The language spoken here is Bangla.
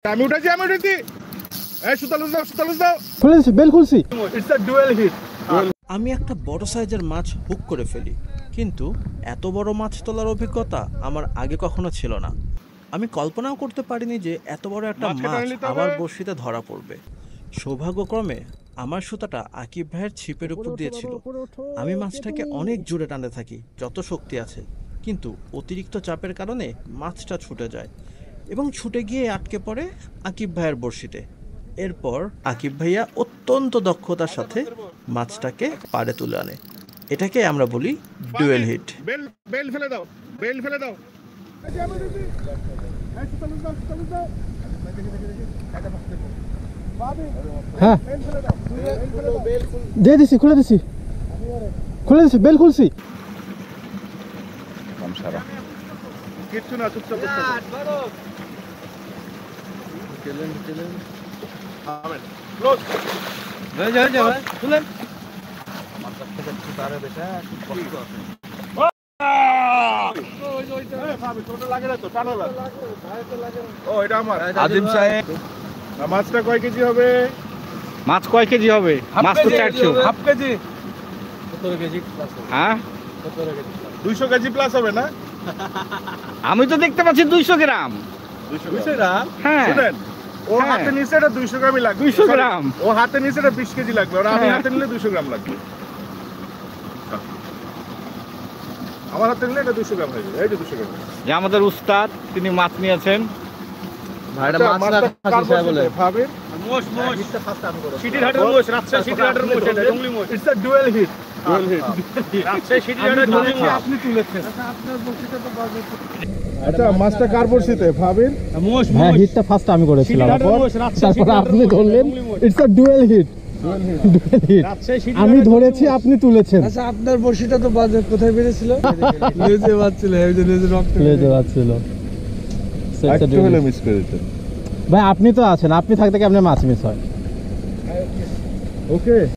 আমি উঠেছি এই সুতালুস দাও খুলেছি বেল খুলছি। It's a dual hit. আমি একটা বড় সাইজের মাছ হুক করে ফেলি, কিন্তু এত বড় মাছ তোলার অভিজ্ঞতা আমার আগে কখনো ছিল না। আমি কল্পনাও করতে পারিনি যে এত বড় একটা মাছ আমার বড়শিতে ধরা পড়বে। সৌভাগ্যক্রমে আমার সুতাটা আকিব ভাইয়ের ছিপের উপর দিয়েছিল। আমি মাছটাকে অনেক জোরে টানতে থাকি যত শক্তি আছে, কিন্তু অতিরিক্ত চাপের কারণে মাছটা ছুটে যায় এবং ছুটে গিয়ে আটকে পড়ে আকিব ভাইয়ের বড়শিতে। এরপর আকিব ভাইয়া অত্যন্ত দক্ষতার সাথে মাছটাকে পাড়ে তুলে আনে। এটাকে আমরা বলি ডুয়েল হিট। বেল ফেলে দাও হ্যাঁ দিয়ে দিছি, খুলে দিছি বেল খুলছি। কিচ্ছু না, চুপচাপ মাছটা কয় কেজি হবে? মাছ কয় কেজি হবে? মাছ তো 400। Half KG. হ্যাঁ 200 কেজি প্লাস হবে না? আমি তো দেখতে পাচ্ছি 200 গ্রাম। 200 গ্রাম? হ্যাঁ শুনেন, ওর হাতে নিচে এটা 200 গ্রামই লাগবে। 200 গ্রাম। ও হাতে নিচে এটা 20 কেজি লাগবে, আর আমি হাতে নিলে 200 গ্রাম লাগবে। আমার হাতে নিলে এটা 200 গ্রাম হয়ে যাবে। এই যে 200 গ্রাম। যে আমাদের উস্তাদ, তিনি মাছ নিয়েছেন। ভাইটা মাছ না খাসি সাহেব বলে ভাবে মোষ সিটির হাটের মোষ, রাজশাহী সিটির হাটের মোষ, এটা জংলি মোষ। It's a dual hit. Rajshahi সিটির হাটের জংলি মোষ আপনি তুলেছেন। আপনার বড়শিটা তো বাজে। আচ্ছা, মাছটা কার বড়শিতে ভাবেন? মোষ। হ্যাঁ, হিটটা ফার্স্ট আমি করেছিলাম, তারপর আপনি ধরলেন। It's a dual hit. আমি ধরেছি, আপনি তুলেছেন। আচ্ছা, আপনার বড়শিটা তো বাজে কোথায় বেরিয়েছিল? লেজে বাজছিল, লেজে রক্ত বাজছিল। একটু হলে মিস করেছেন ভাই, আপনি তো আছেন, আপনি থাকতে কি আপনার মাছ মিস হয়? ওকে।